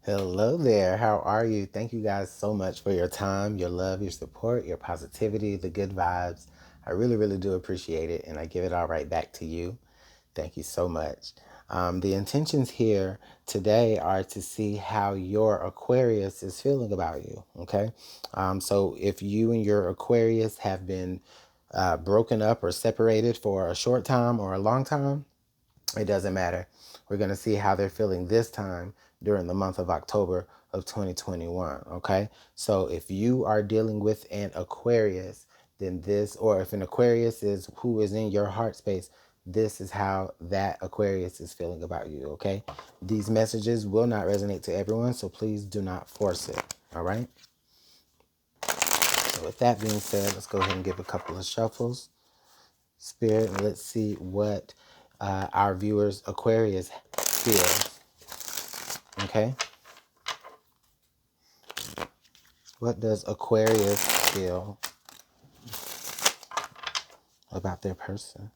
Hello there. How are you? Thank you guys so much for your time, your love, your support, your positivity, the good vibes. I really, really do appreciate it, and I give it all right back to you. Thank you so much. The intentions here today are to see how your Aquarius is feeling about you. Okay. So if you and your Aquarius have been broken up or separated for a short time or a long time, it doesn't matter. We're going to see how they're feeling this time during the month of October of 2021. Okay. So if you are dealing with an Aquarius, then this, or if an Aquarius is who is in your heart space, this is how that Aquarius is feeling about you. Okay. These messages will not resonate to everyone, so please do not force it. All right. So with that being said, let's go ahead and give a couple of shuffles. Spirit, and let's see what our viewers Aquarius feel. Okay, what does Aquarius feel about their person?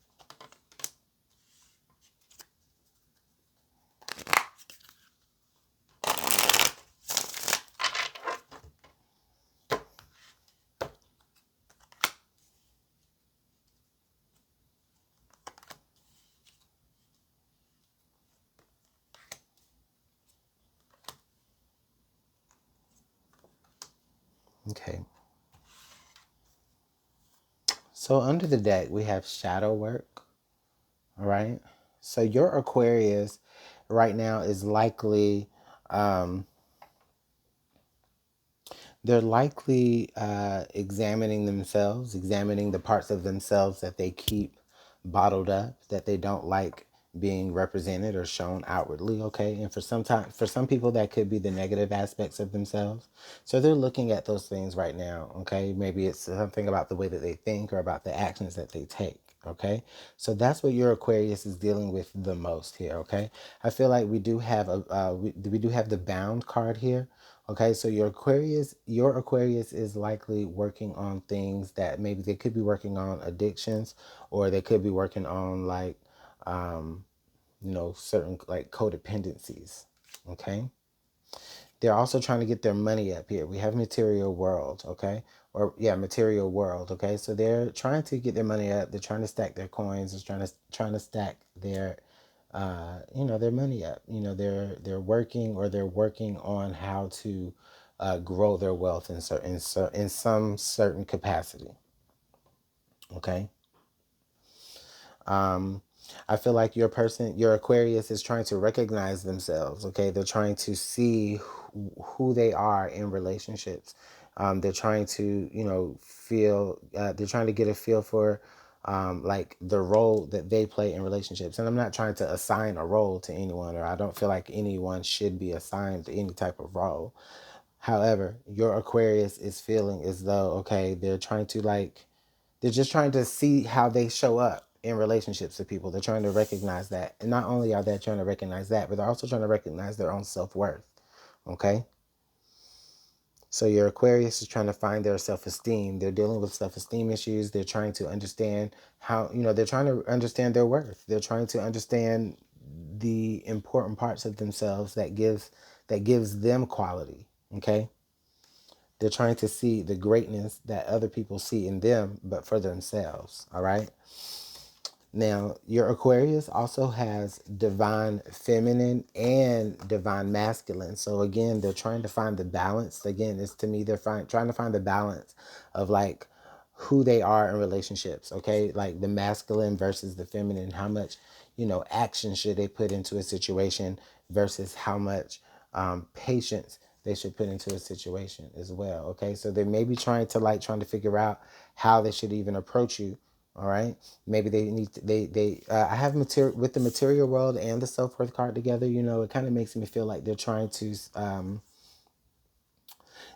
Okay, so under the deck we have shadow work. All right, so your Aquarius right now is likely they're likely examining themselves, examining the parts of themselves that they keep bottled up, that they don't like being represented or shown outwardly. Okay, and for some people that could be the negative aspects of themselves, so they're looking at those things right now. Okay, maybe it's something about the way that they think or about the actions that they take. Okay, so that's what your Aquarius is dealing with the most here. Okay, I feel like we do have we do have the bound card here. Okay, so your Aquarius is likely working on things that maybe they could be working on addictions, or they could be working on like, certain like codependencies. Okay, they're also trying to get their money up here. We have material world. Okay, or yeah, material world. Okay, so they're trying to get their money up. They're trying to stack their coins. They're trying to stack their their money up. They're working, or they're working on how to grow their wealth in some certain capacity. Okay. Um, I feel like your Aquarius is trying to recognize themselves. Okay, they're trying to see who they are in relationships. They're trying to, feel. They're trying to get a feel for, like the role that they play in relationships. And I'm not trying to assign a role to anyone, or I don't feel like anyone should be assigned any type of role. However, your Aquarius is feeling as though, okay, they're just trying to see how they show up in relationships with people. They're trying to recognize that. And not only are they trying to recognize that, but they're also trying to recognize their own self-worth. Okay? So your Aquarius is trying to find their self-esteem. They're dealing with self-esteem issues. They're trying to understand how, they're trying to understand their worth. They're trying to understand the important parts of themselves that gives them quality. Okay? They're trying to see the greatness that other people see in them, but for themselves. All right? Now, your Aquarius also has divine feminine and divine masculine. So again, they're trying to find the balance. Again, it's to me they're trying to find the balance of like who they are in relationships. Okay, like the masculine versus the feminine. How much action should they put into a situation versus how much patience they should put into a situation as well. Okay, so they may be trying to figure out how they should even approach you. All right, maybe they need to, they I have material with the material world and the self-worth card together. It kind of makes me feel like they're trying to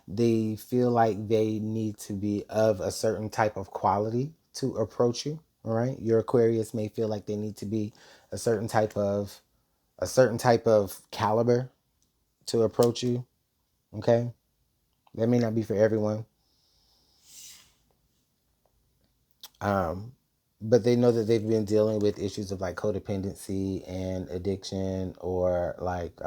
they feel like they need to be of a certain type of quality to approach you. All right, your Aquarius may feel like they need to be a certain type of caliber to approach you. Okay, that may not be for everyone. Um, but they know that they've been dealing with issues of like codependency and addiction, or like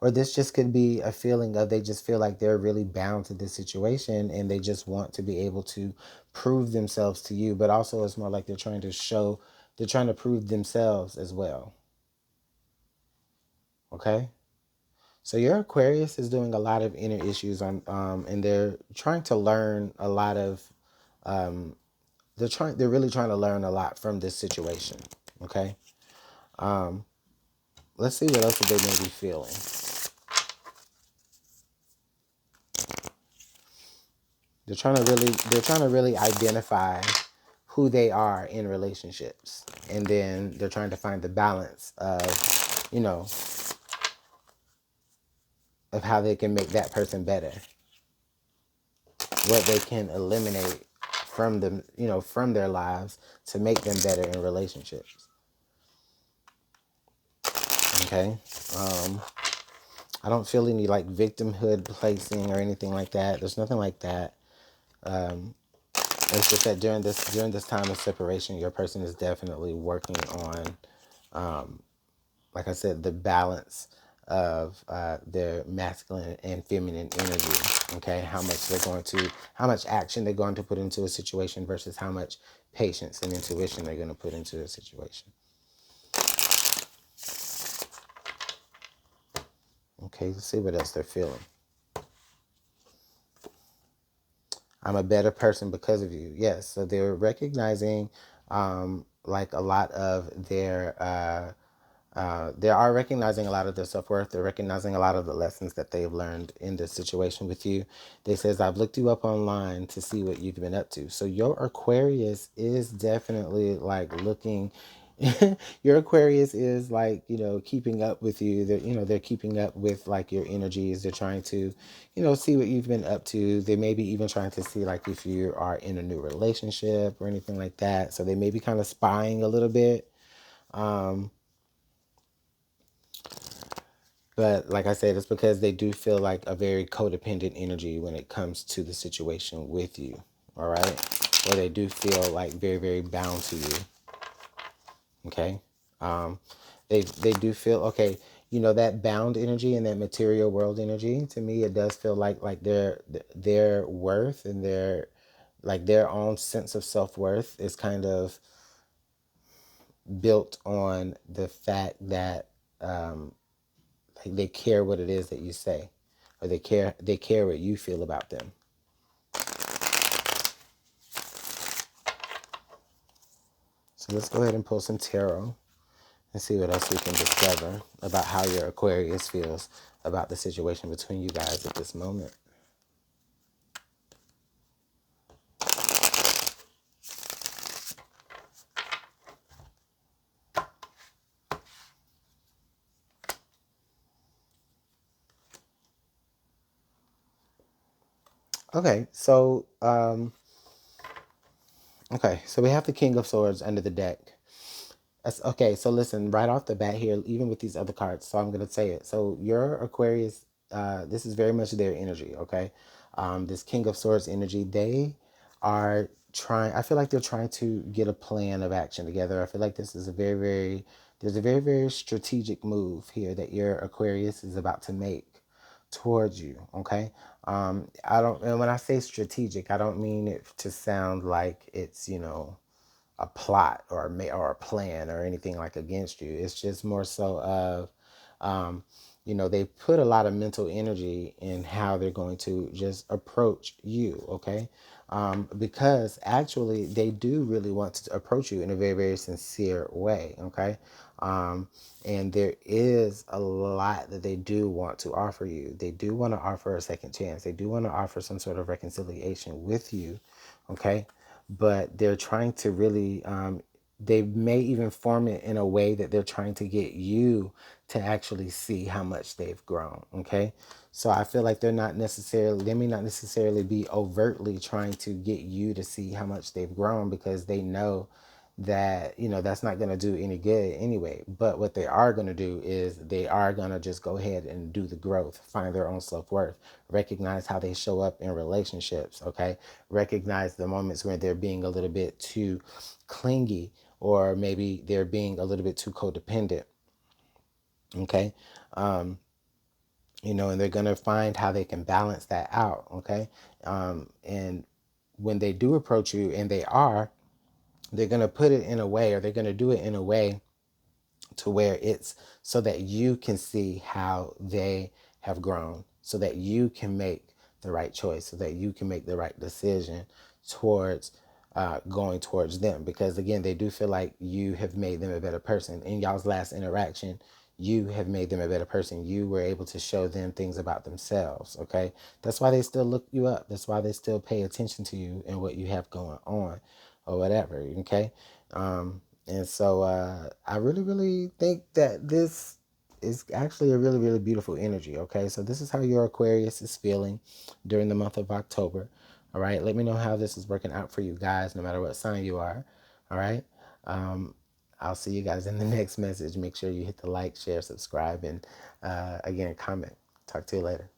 or this just could be a feeling of they just feel like they're really bound to this situation and they just want to be able to prove themselves to you. But also it's more like they're trying to show, they're trying to prove themselves as well. Okay? So your Aquarius is doing a lot of inner issues on, and they're trying to learn a lot of, um, they're really trying to learn a lot from this situation. Okay. Um, let's see what else they may be feeling. They're trying to really identify who they are in relationships, and then they're trying to find the balance of, you know, of how they can make that person better, what they can eliminate from them, you know, from their lives to make them better in relationships. Okay. I don't feel any like victimhood placing or anything like that. There's nothing like that. It's just that during this time of separation, your person is definitely working on, like I said, the balance of their masculine and feminine energy. Okay, how much action they're going to put into a situation versus how much patience and intuition they're going to put into a situation. Okay, let's see what else they're feeling. I'm a better person because of you. Yes, so they're recognizing like a lot of their they are recognizing a lot of their self-worth. They're recognizing a lot of the lessons that they've learned in this situation with you. They says, I've looked you up online to see what you've been up to. So your Aquarius is definitely like looking, your Aquarius is like, you know, keeping up with you. They're, you know, they're keeping up with like your energies. They're trying to, you know, see what you've been up to. They may be even trying to see like if you are in a new relationship or anything like that. So they may be kind of spying a little bit. But like I said, it's because they do feel like a very codependent energy when it comes to the situation with you. All right. Or they do feel like very, very bound to you. Okay. Um, they do feel, okay, you know, that bound energy and that material world energy, to me, it does feel like their worth and their, like their own sense of self-worth is kind of built on the fact that, like they care what it is that you say, or they care what you feel about them. So let's go ahead and pull some tarot and see what else we can discover about how your Aquarius feels about the situation between you guys at this moment. Okay, so we have the King of Swords under the deck. That's okay. So listen, right off the bat here, even with these other cards, so I'm gonna say it. So your Aquarius, this is very much their energy. Okay, this King of Swords energy, they are trying. I feel like they're trying to get a plan of action together. I feel like this is a very, very, there's a very, very strategic move here that your Aquarius is about to make towards you. Okay, I don't. And when I say strategic, I don't mean it to sound like it's, you know, a plot or a plan or anything like against you. It's just more so of, you know, they put a lot of mental energy in how they're going to just approach you. Okay. Because actually they do really want to approach you in a very, very sincere way. Okay. And there is a lot that they do want to offer you. They do want to offer a second chance. They do want to offer some sort of reconciliation with you. Okay. But they're trying to really, they may even form it in a way that they're trying to get you to actually see how much they've grown. Okay. So I feel like they may not necessarily be overtly trying to get you to see how much they've grown, because they know that, you know, that's not going to do any good anyway. But what they are going to do is they are going to just go ahead and do the growth, find their own self-worth, recognize how they show up in relationships. Okay. Recognize the moments where they're being a little bit too clingy, or maybe they're being a little bit too codependent. Okay. and they're going to find how they can balance that out. Okay. And when they do approach you, and they're going to put it in a way, or they're going to do it in a way to where it's so that you can see how they have grown, so that you can make the right choice, so that you can make the right decision towards going towards them. Because again, they do feel like you have made them a better person. In y'all's last interaction, you have made them a better person. You were able to show them things about themselves. Okay. That's why they still look you up. That's why they still pay attention to you and what you have going on, or whatever. Okay. And so I really, really think that this is actually a really, really beautiful energy. Okay. So this is how your Aquarius is feeling during the month of October. All right. Let me know how this is working out for you guys, no matter what sign you are. All right. Um, I'll see you guys in the next message. Make sure you hit the like, share, subscribe, and again, comment. Talk to you later.